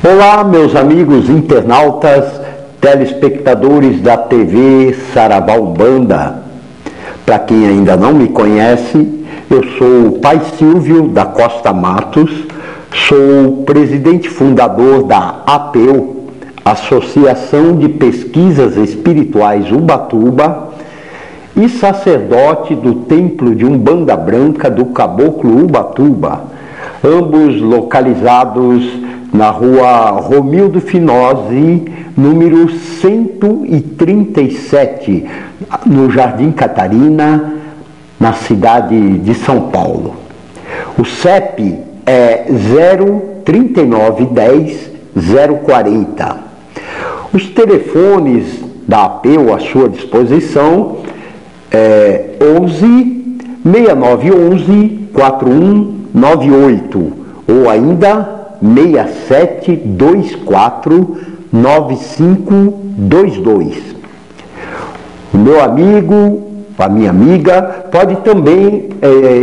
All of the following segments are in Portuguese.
Olá, meus amigos internautas, telespectadores da TV Saravá Umbanda. Para quem ainda não me conhece, eu sou o Pai Silvio da Costa Matos, sou presidente fundador da APEU, Associação de Pesquisas Espirituais Ubatuba, e sacerdote do Templo de Umbanda Branca do Caboclo Ubatuba, ambos localizados na rua Romildo Finozzi, número 137, no Jardim Catarina, na cidade de São Paulo. O CEP é 03910 040. Os telefones da APEU à sua disposição é 11 6911 4198 ou ainda 6724 9522. O meu amigo, a minha amiga, pode também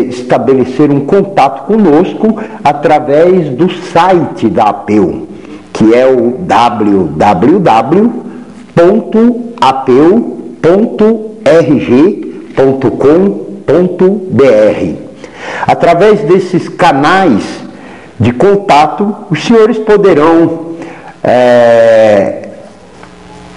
estabelecer um contato conosco através do site da APEU, que é o www.apeu.rg.com.br. Através desses canais de contato, os senhores poderão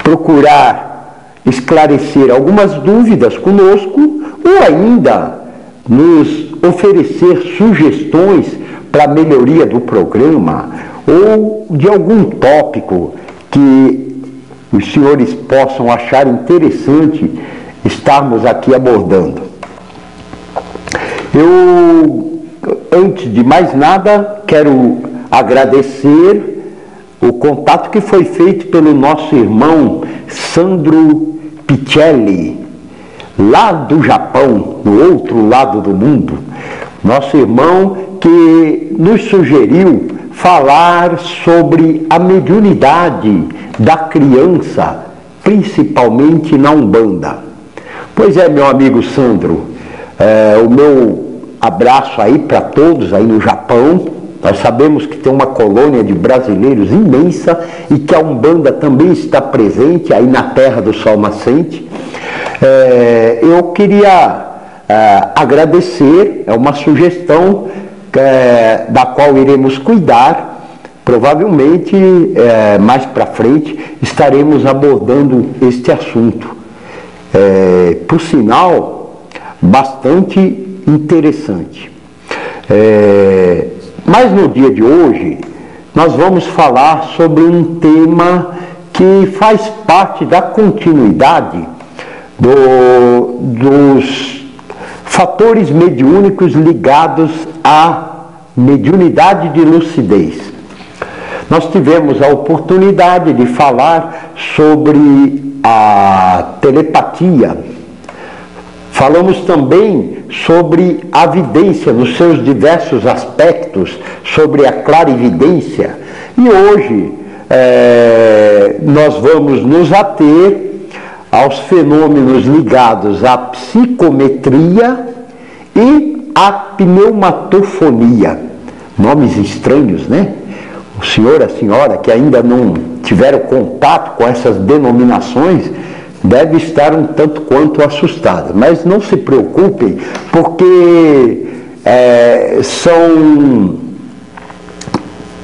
procurar esclarecer algumas dúvidas conosco ou ainda nos oferecer sugestões para a melhoria do programa ou de algum tópico que os senhores possam achar interessante estarmos aqui abordando. Antes de mais nada, quero agradecer o contato que foi feito pelo nosso irmão Sandro Pichelli, lá do Japão, no outro lado do mundo. Nosso irmão que nos sugeriu falar sobre a mediunidade da criança, principalmente na Umbanda. Pois é, meu amigo Sandro, o meu abraço aí para todos aí no Japão. Nós sabemos que tem uma colônia de brasileiros imensa e que a Umbanda também está presente aí na terra do Sol Nascente. Eu queria agradecer, é uma sugestão da qual iremos cuidar. Provavelmente mais para frente estaremos abordando este assunto. Por sinal, bastante interessante. Mas no dia de hoje nós vamos falar sobre um tema que faz parte da continuidade dos fatores mediúnicos ligados à mediunidade de lucidez. Nós tivemos a oportunidade de falar sobre a telepatia. Falamos também sobre a vidência nos seus diversos aspectos, sobre a clarividência. E hoje nós vamos nos ater aos fenômenos ligados à psicometria e à pneumatofonia. Nomes estranhos, né? O senhor e a senhora que ainda não tiveram contato com essas denominações deve estar um tanto quanto assustado, mas não se preocupem, porque são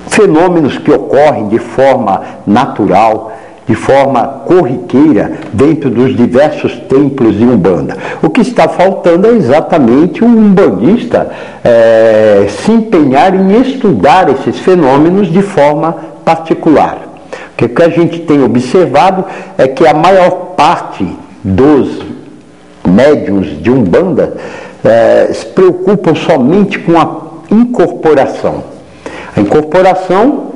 fenômenos que ocorrem de forma natural, de forma corriqueira dentro dos diversos templos de Umbanda. O que está faltando é exatamente um umbandista se empenhar em estudar esses fenômenos de forma particular. O que a gente tem observado é que a maior parte dos médiuns de Umbanda se preocupam somente com a incorporação. A incorporação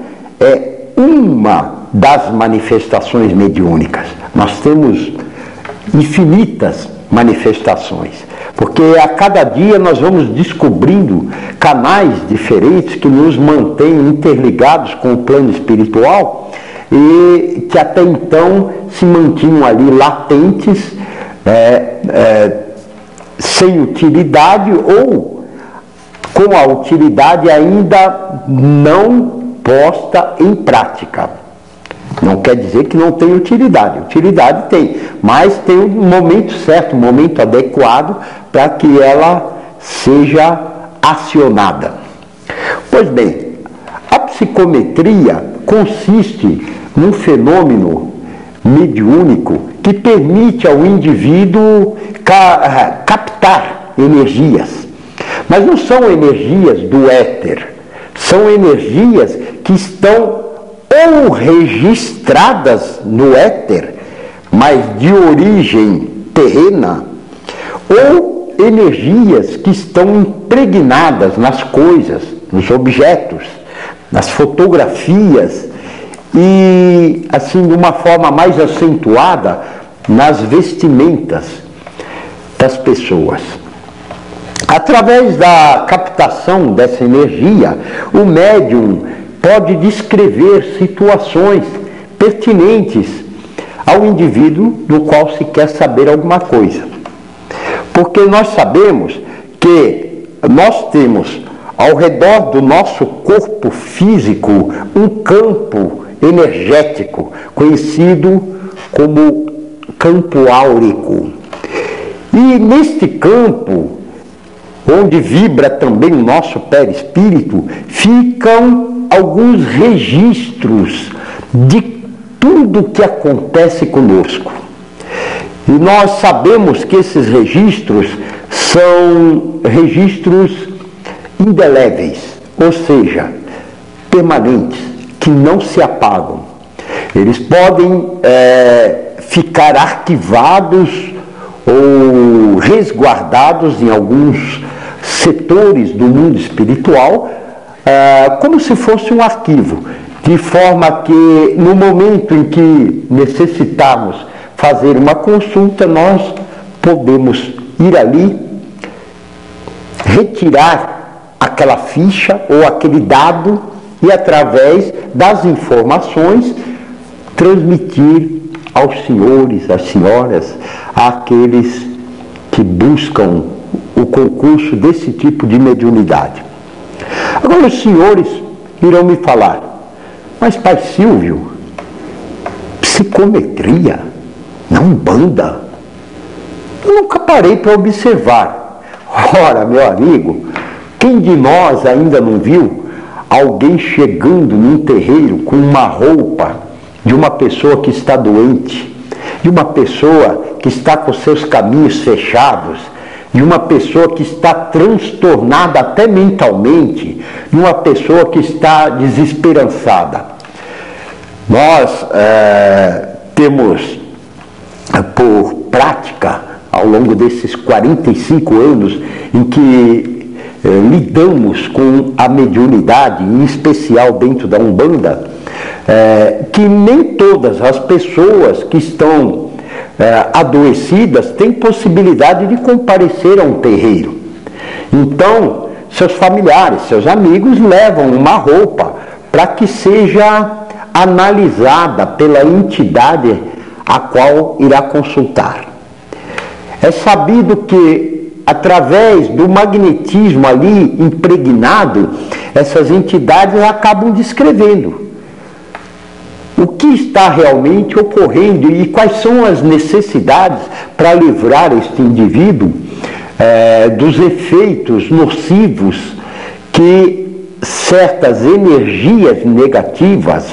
é uma das manifestações mediúnicas. Nós temos infinitas manifestações, porque a cada dia nós vamos descobrindo canais diferentes que nos mantêm interligados com o plano espiritual e que até então se mantinham ali latentes, sem utilidade ou com a utilidade ainda não posta em prática. Não quer dizer que não tem utilidade. Utilidade tem, mas tem um momento certo, um momento adequado para que ela seja acionada. Pois bem, a psicometria consiste num fenômeno mediúnico que permite ao indivíduo captar energias. Mas não são energias do éter, são energias que estão ou registradas no éter, mas de origem terrena, ou energias que estão impregnadas nas coisas, nos objetos, nas fotografias e, assim, de uma forma mais acentuada, nas vestimentas das pessoas. Através da captação dessa energia, o médium pode descrever situações pertinentes ao indivíduo do qual se quer saber alguma coisa. Porque nós sabemos que nós temos ao redor do nosso corpo físico um campo energético, conhecido como campo áurico. E neste campo, onde vibra também o nosso perispírito, ficam alguns registros de tudo que acontece conosco. E nós sabemos que esses registros são registros indeléveis, ou seja, permanentes, que não se apagam. Eles podem ficar arquivados ou resguardados em alguns setores do mundo espiritual, como se fosse um arquivo, de forma que no momento em que necessitarmos fazer uma consulta, nós podemos ir ali, retirar aquela ficha ou aquele dado e, através das informações, transmitir aos senhores, às senhoras, àqueles que buscam o concurso desse tipo de mediunidade. Agora os senhores irão me falar, mas Pai Silvio, psicometria na Umbanda? Eu nunca parei para observar. Ora, meu amigo, quem de nós ainda não viu alguém chegando num terreiro com uma roupa de uma pessoa que está doente, de uma pessoa que está com seus caminhos fechados, de uma pessoa que está transtornada até mentalmente, de uma pessoa que está desesperançada? Nós temos por prática, ao longo desses 45 anos em que lidamos com a mediunidade, em especial dentro da Umbanda, que nem todas as pessoas que estão adoecidas têm possibilidade de comparecer a um terreiro. Então, seus familiares, seus amigos levam uma roupa para que seja analisada pela entidade a qual irá consultar. É sabido que, através do magnetismo ali impregnado, essas entidades acabam descrevendo o que está realmente ocorrendo e quais são as necessidades para livrar este indivíduo dos efeitos nocivos que certas energias negativas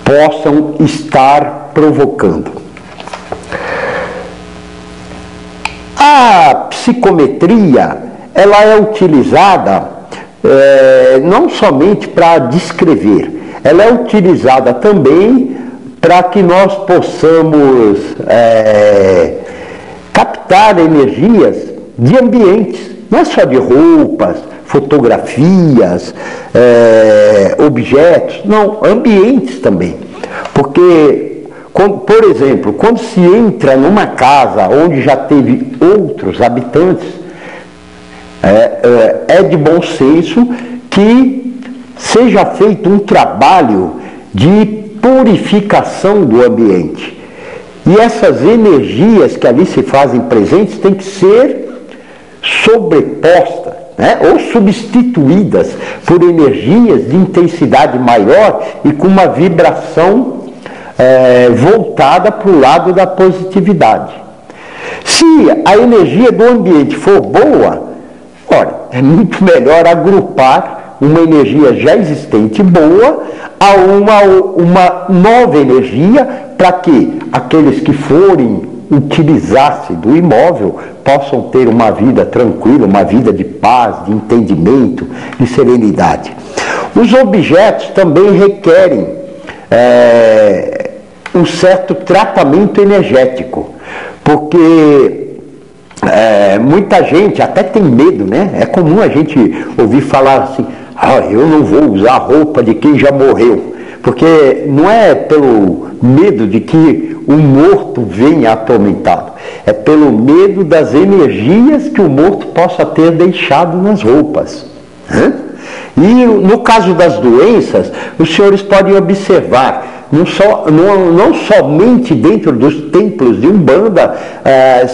possam estar provocando. A psicometria, ela é utilizada não somente para descrever, ela é utilizada também para que nós possamos captar energias de ambientes, não é só de roupas, fotografias, objetos, não, ambientes também. Porque, por exemplo, quando se entra numa casa onde já teve outros habitantes, é de bom senso que seja feito um trabalho de purificação do ambiente. E essas energias que ali se fazem presentes têm que ser sobrepostas, né, ou substituídas por energias de intensidade maior e com uma vibração voltada para o lado da positividade. Se a energia do ambiente for boa, olha, é muito melhor agrupar uma energia já existente boa a uma nova energia, para que aqueles que forem utilizar-se do imóvel possam ter uma vida tranquila, uma vida de paz, de entendimento, de serenidade. Os objetos também requerem um certo tratamento energético, porque muita gente até tem medo, né? É comum a gente ouvir falar assim: eu não vou usar a roupa de quem já morreu, porque não é pelo medo de que o morto venha atormentado, é pelo medo das energias que o morto possa ter deixado nas roupas, né? E no caso das doenças, os senhores podem observar, não somente dentro dos templos de Umbanda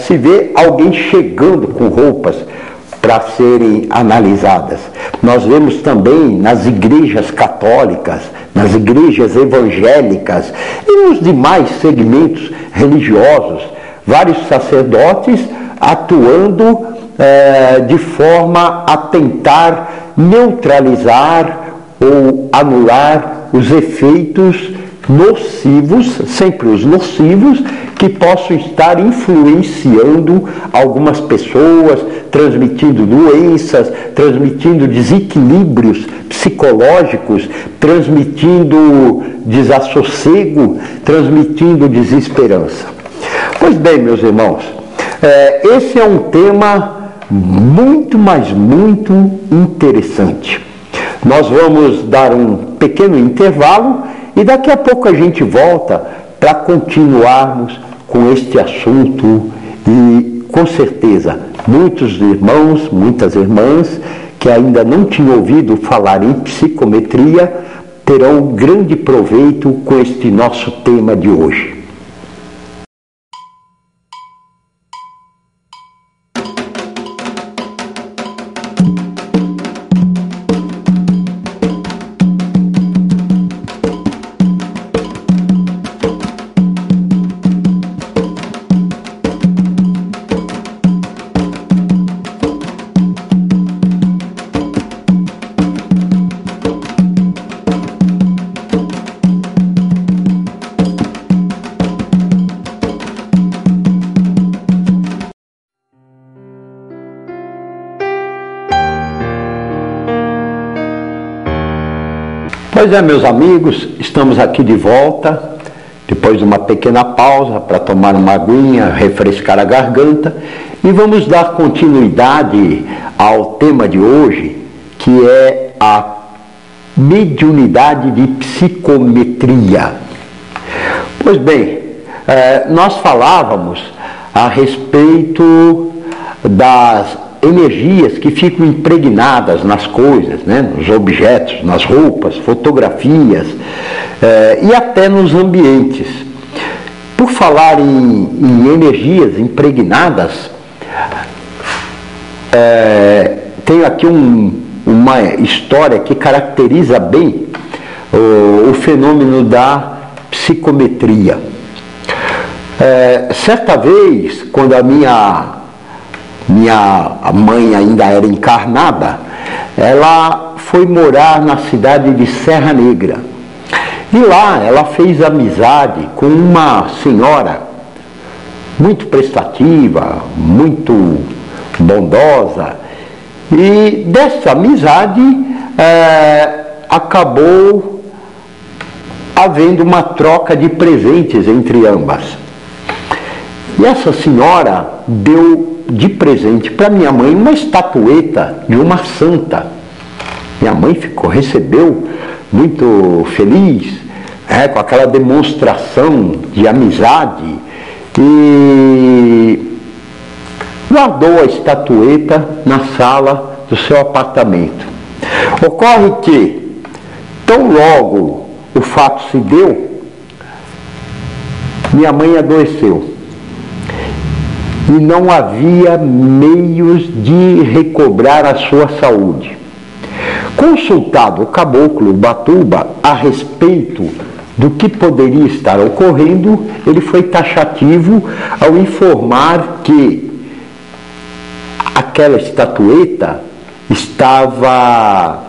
se vê alguém chegando com roupas para serem analisadas. Nós vemos também nas igrejas católicas, nas igrejas evangélicas e nos demais segmentos religiosos, vários sacerdotes atuando de forma a tentar neutralizar ou anular os efeitos nocivos, sempre os nocivos, que possam estar influenciando algumas pessoas, transmitindo doenças, transmitindo desequilíbrios psicológicos, transmitindo desassossego, transmitindo desesperança. Pois bem, meus irmãos, esse é um tema muito, mas muito interessante. Nós vamos dar um pequeno intervalo e daqui a pouco a gente volta para continuarmos com este assunto e, com certeza, muitos irmãos, muitas irmãs que ainda não tinham ouvido falar em psicometria terão grande proveito com este nosso tema de hoje. Pois é, meus amigos, estamos aqui de volta, depois de uma pequena pausa para tomar uma aguinha, refrescar a garganta, e vamos dar continuidade ao tema de hoje, que é a mediunidade de psicometria. Pois bem, nós falávamos a respeito das energias que ficam impregnadas nas coisas, né? Nos objetos, nas roupas, fotografias e até nos ambientes. Por falar em energias impregnadas, tenho aqui uma história que caracteriza bem o fenômeno da psicometria. Certa vez, quando a minha mãe ainda era encarnada, ela foi morar na cidade de Serra Negra. E lá ela fez amizade com uma senhora muito prestativa, muito bondosa. E dessa amizade acabou havendo uma troca de presentes entre ambas. E essa senhora deu de presente para minha mãe uma estatueta de uma santa. Minha mãe recebeu muito feliz, com aquela demonstração de amizade, e guardou a estatueta na sala do seu apartamento. Ocorre que, tão logo o fato se deu, minha mãe adoeceu. e não havia meios de recobrar a sua saúde. Consultado o caboclo Ubatuba a respeito do que poderia estar ocorrendo, ele foi taxativo ao informar que aquela estatueta estava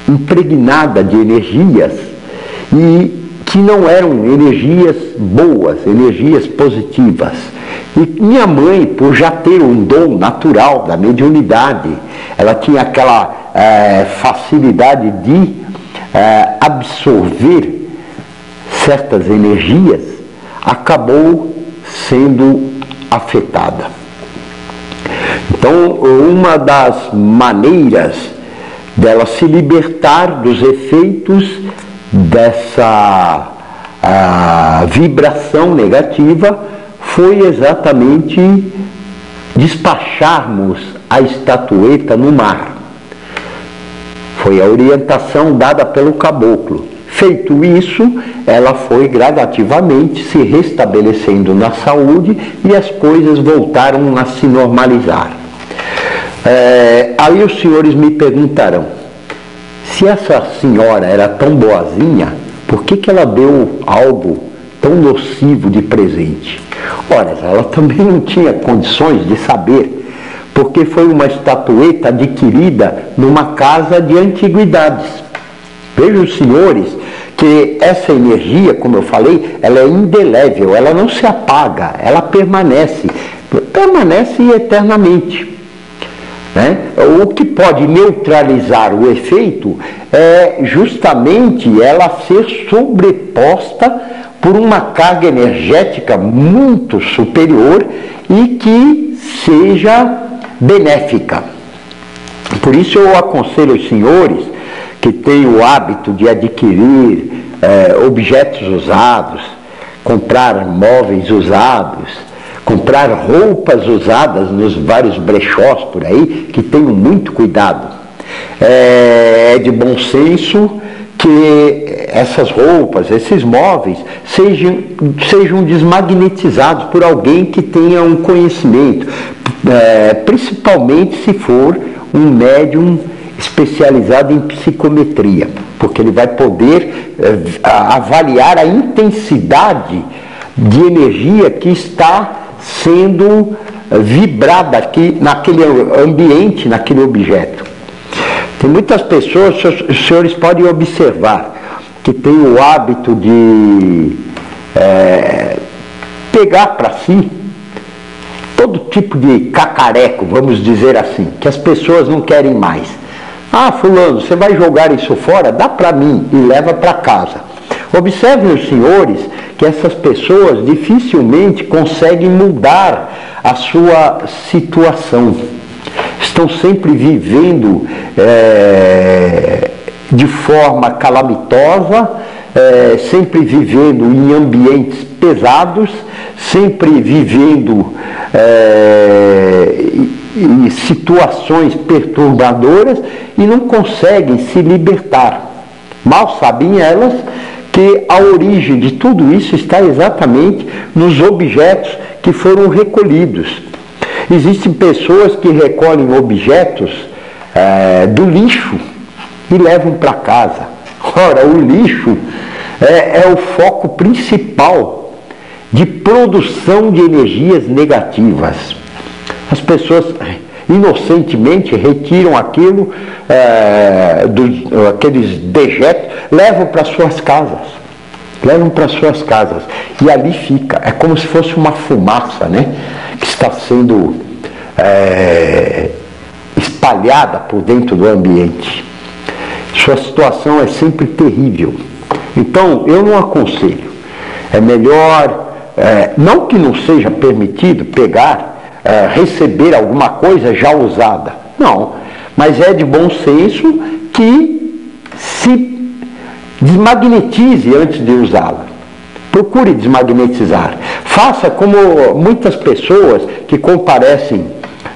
impregnada de energias e que não eram energias boas, energias positivas. E minha mãe, por já ter um dom natural da mediunidade, ela tinha aquela facilidade de absorver certas energias, acabou sendo afetada. Então, uma das maneiras dela se libertar dos efeitos dessa vibração negativa foi exatamente despacharmos a estatueta no mar. Foi a orientação dada pelo caboclo. Feito isso, ela foi gradativamente se restabelecendo na saúde e as coisas voltaram a se normalizar. Aí os senhores me perguntarão, se essa senhora era tão boazinha, por que ela deu algo tão nocivo de presente? Ora, ela também não tinha condições de saber, porque foi uma estatueta adquirida numa casa de antiguidades. Vejam os senhores que essa energia, como eu falei, ela é indelével, ela não se apaga, ela permanece eternamente. Né? O que pode neutralizar o efeito é justamente ela ser sobreposta por uma carga energética muito superior e que seja benéfica. Por isso eu aconselho os senhores que têm o hábito de adquirir objetos usados, comprar móveis usados, comprar roupas usadas nos vários brechós por aí, que tenham muito cuidado. É de bom senso que essas roupas, esses móveis, sejam desmagnetizados por alguém que tenha um conhecimento, principalmente se for um médium especializado em psicometria, porque ele vai poder avaliar a intensidade de energia que está sendo vibrada aqui naquele ambiente, naquele objeto. Tem muitas pessoas, os senhores podem observar, que têm o hábito de pegar para si todo tipo de cacareco, vamos dizer assim, que as pessoas não querem mais. Ah, fulano, você vai jogar isso fora? Dá para mim e leva para casa. Observem os senhores que essas pessoas dificilmente conseguem mudar a sua situação. Estão sempre vivendo de forma calamitosa, sempre vivendo em ambientes pesados, sempre vivendo em situações perturbadoras e não conseguem se libertar. Mal sabem elas que a origem de tudo isso está exatamente nos objetos que foram recolhidos. Existem pessoas que recolhem objetos do lixo e levam para casa. Ora, o lixo é o foco principal de produção de energias negativas. As pessoas inocentemente retiram aquilo, aqueles dejetos, levam para suas casas. Levam para suas casas. E ali fica. É como se fosse uma fumaça, né? Que está sendo espalhada por dentro do ambiente. Sua situação é sempre terrível. Então, eu não aconselho. É melhor, não que não seja permitido pegar, receber alguma coisa já usada. Não, mas é de bom senso que se desmagnetize antes de usá-la. Procure desmagnetizar. Faça como muitas pessoas que comparecem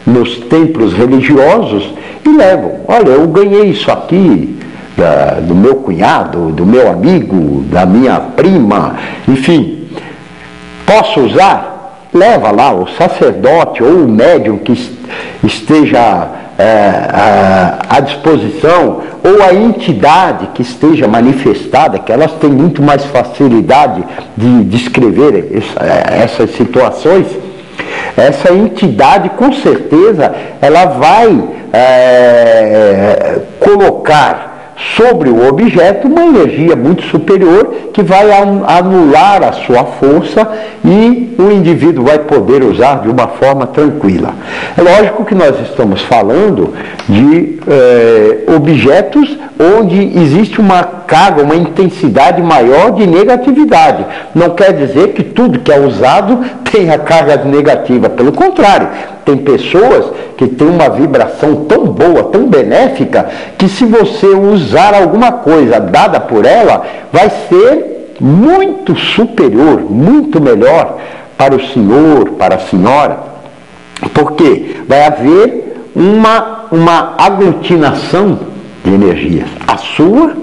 nos templos religiosos e levam. Olha, eu ganhei isso aqui do meu cunhado, do meu amigo, da minha prima, enfim. Posso usar? leva lá o sacerdote ou o médium que esteja à disposição, ou a entidade que esteja manifestada, que elas têm muito mais facilidade de descrever essas situações. Essa entidade, com certeza, ela vai colocar sobre o objeto uma energia muito superior que vai anular a sua força e o indivíduo vai poder usar de uma forma tranquila. É lógico que nós estamos falando de objetos onde existe uma carga, uma intensidade maior de negatividade. Não quer dizer que tudo que é usado tenha carga negativa, pelo contrário. Tem pessoas que têm uma vibração tão boa, tão benéfica, que se você usar alguma coisa dada por ela, vai ser muito superior, muito melhor para o senhor, para a senhora, porque vai haver uma aglutinação de energias, a sua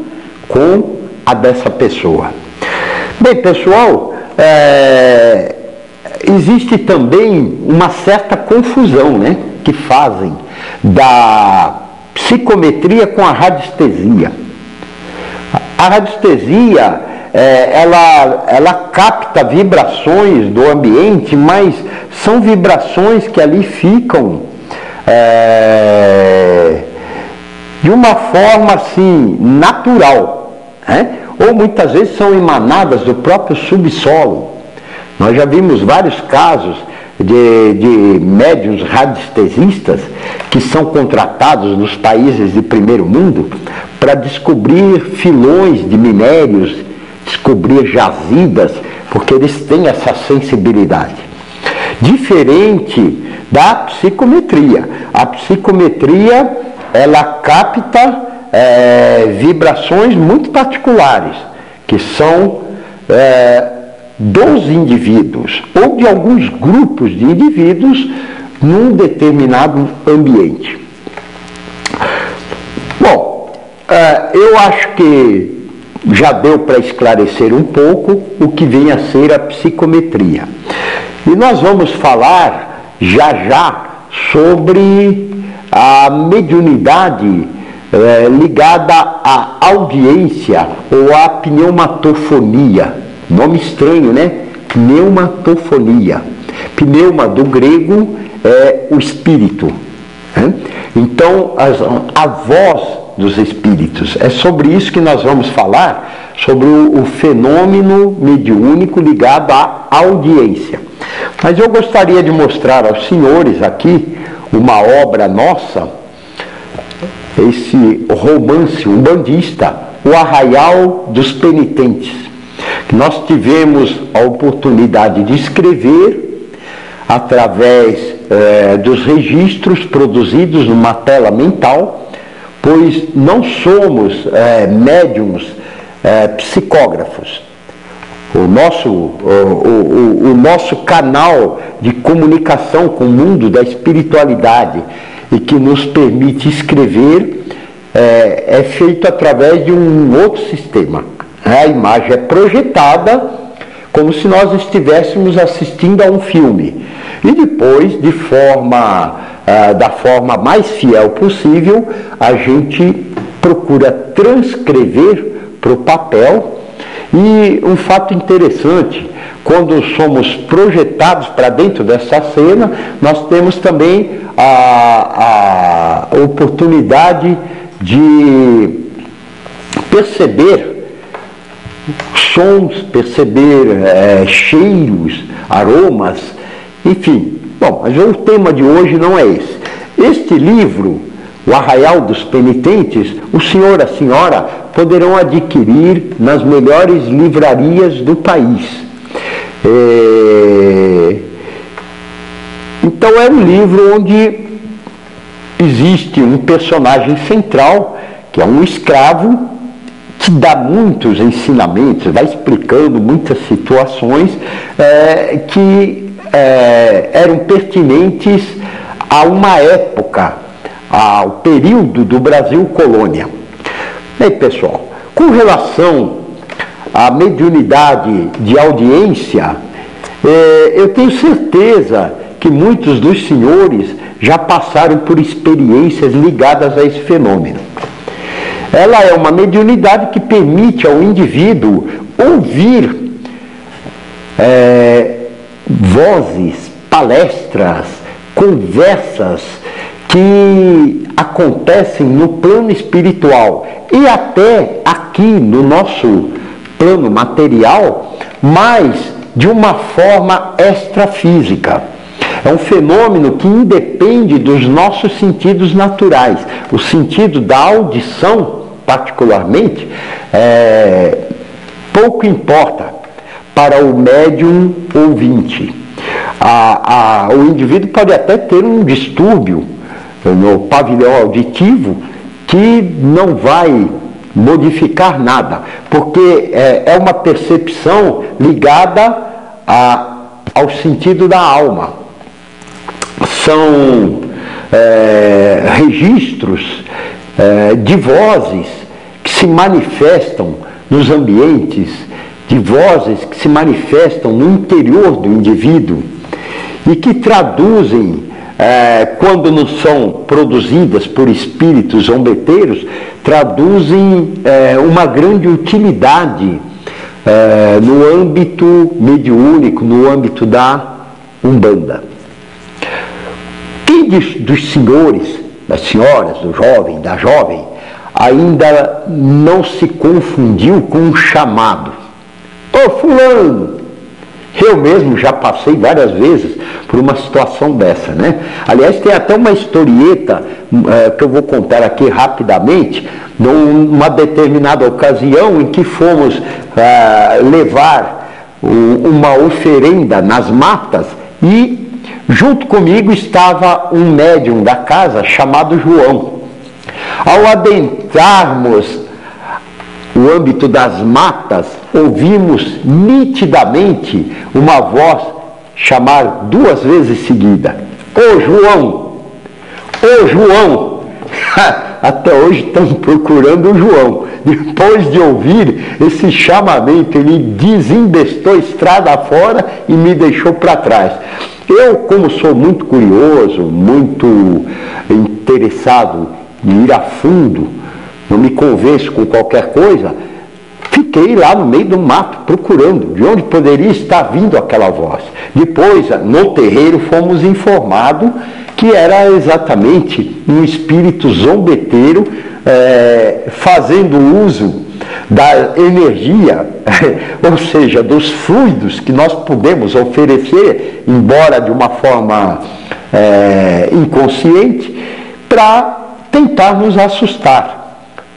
com a dessa pessoa. Bem, pessoal, existe também uma certa confusão, né, que fazem da psicometria com a radiestesia. A radiestesia, ela capta vibrações do ambiente, mas são vibrações que ali ficam de uma forma assim natural, né? Ou muitas vezes são emanadas do próprio subsolo. Nós já vimos vários casos de médiuns radiestesistas que são contratados nos países de primeiro mundo para descobrir filões de minérios, descobrir jazidas, porque eles têm essa sensibilidade. Diferente da psicometria. A psicometria, ela capta vibrações muito particulares, que são dos indivíduos ou de alguns grupos de indivíduos num determinado ambiente. Bom, eu acho que já deu para esclarecer um pouco o que vem a ser a psicometria. E nós vamos falar já sobre a mediunidade ligada à audiência ou à pneumatofonia. Nome estranho, né? Pneumatofonia. Pneuma, do grego, é o espírito. Né? Então, a voz dos espíritos. É sobre isso que nós vamos falar, sobre o fenômeno mediúnico ligado à audiência. Mas eu gostaria de mostrar aos senhores aqui uma obra nossa, esse romance umbandista, O Arraial dos Penitentes, que nós tivemos a oportunidade de escrever através dos registros produzidos numa tela mental, pois não somos médiums psicógrafos. O nosso canal de comunicação com o mundo da espiritualidade e que nos permite escrever é feito através de um outro sistema. A imagem é projetada como se nós estivéssemos assistindo a um filme. E depois, da forma mais fiel possível, a gente procura transcrever para o papel. E um fato interessante, quando somos projetados para dentro dessa cena, nós temos também a oportunidade de perceber sons, perceber cheiros, aromas, enfim. Bom, mas o tema de hoje não é esse. Este livro, O Arraial dos Penitentes, o senhor e a senhora poderão adquirir nas melhores livrarias do país. Então é um livro onde existe um personagem central, que é um escravo, que dá muitos ensinamentos, vai explicando muitas situações que eram pertinentes a uma época, ao período do Brasil colônia. Bem, pessoal, com relação à mediunidade de audiência, Eu tenho certeza que muitos dos senhores já passaram por experiências ligadas a esse fenômeno. Ela é uma mediunidade que permite ao indivíduo ouvir vozes, palestras, conversas que acontecem no plano espiritual e até aqui no nosso plano material, mas de uma forma extrafísica. É um fenômeno que independe dos nossos sentidos naturais. O sentido da audição, particularmente, pouco importa para o médium ouvinte. O indivíduo pode até ter um distúrbio no pavilhão auditivo que não vai modificar nada, porque é uma percepção ligada ao sentido da alma. São registros de vozes que se manifestam nos ambientes, de vozes que se manifestam no interior do indivíduo e que traduzem, quando não são produzidas por espíritos zombeteiros, traduzem uma grande utilidade no âmbito mediúnico, no âmbito da Umbanda. Quem dos senhores, das senhoras, do jovem, da jovem, ainda não se confundiu com um chamado? Ô fulano! Eu mesmo já passei várias vezes por uma situação dessa, né? Aliás, tem até uma historieta que eu vou contar aqui rapidamente, numa determinada ocasião em que fomos levar uma oferenda nas matas e junto comigo estava um médium da casa chamado João. Ao adentrarmos o âmbito das matas, ouvimos nitidamente uma voz chamar 2 vezes seguida: Ô João! Ô João! Até hoje estamos procurando o João. Depois de ouvir esse chamamento, ele desembestou estrada fora e me deixou para trás. Eu, como sou muito curioso, muito interessado em ir a fundo, não me convenço com qualquer coisa, fiquei lá no meio do mato procurando de onde poderia estar vindo aquela voz. Depois, no terreiro, fomos informados que era exatamente um espírito zombeteiro fazendo uso da energia, ou seja, dos fluidos que nós podemos oferecer, embora de uma forma inconsciente, para tentar nos assustar.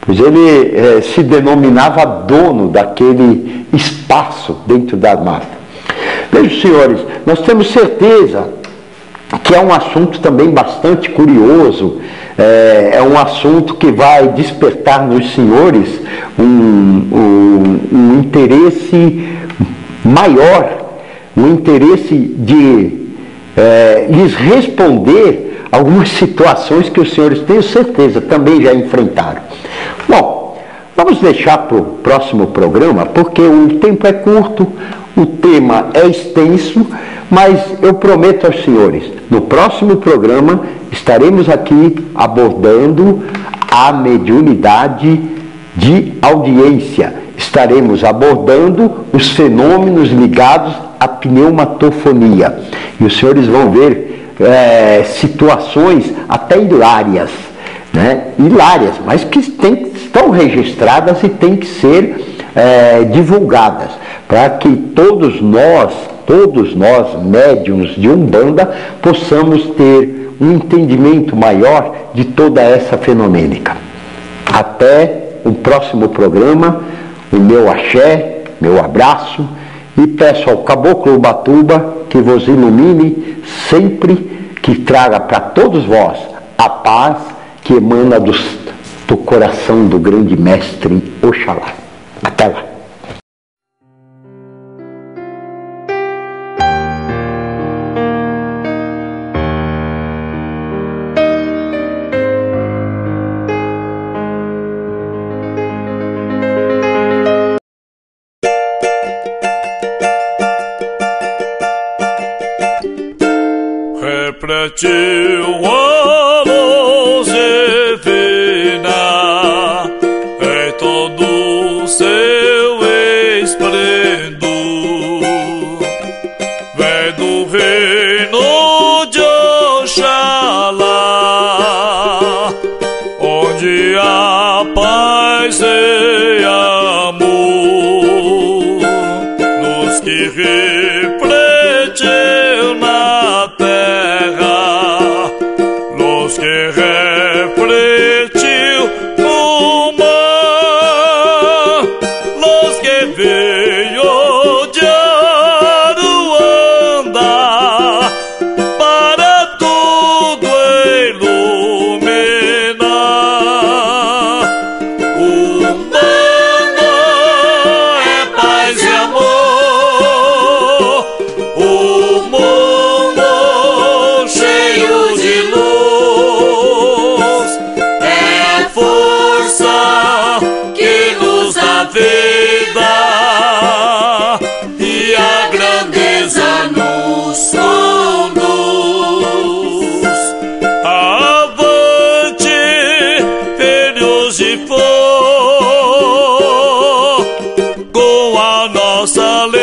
Pois ele se denominava dono daquele espaço dentro da mata. Vejam, senhores, nós temos certeza que é um assunto também bastante curioso, é um assunto que vai despertar nos senhores um interesse maior, um interesse de lhes responder algumas situações que os senhores, tenho certeza, também já enfrentaram. Bom, vamos deixar para o próximo programa, porque o tempo é curto, o tema é extenso, mas eu prometo aos senhores, no próximo programa estaremos aqui abordando a mediunidade de audiência. Estaremos abordando os fenômenos ligados à pneumatofonia. E os senhores vão ver situações até hilárias, né? Hilárias, mas que estão registradas e têm que ser divulgadas, para que todos nós, médiuns de Umbanda, possamos ter um entendimento maior de toda essa fenomênica. Até o próximo programa, o meu axé, meu abraço, e peço ao Caboclo Ubatuba que vos ilumine sempre, que traga para todos vós a paz que emana do coração do grande mestre Oxalá. Até lá. refletiu a luz divina em todo o seu esplendor. Vem do reino de Oxalá, onde há paz e amor, nos que refletiu na terra, nos que refletiu no mar, nos que veio de Aruanda para tudo iluminar. O mundo é paz e amor, o mundo cheio de luz, é força que nos dá vida e a grandeza nos conduz. Avante, filhos de fogo, com a nossa lei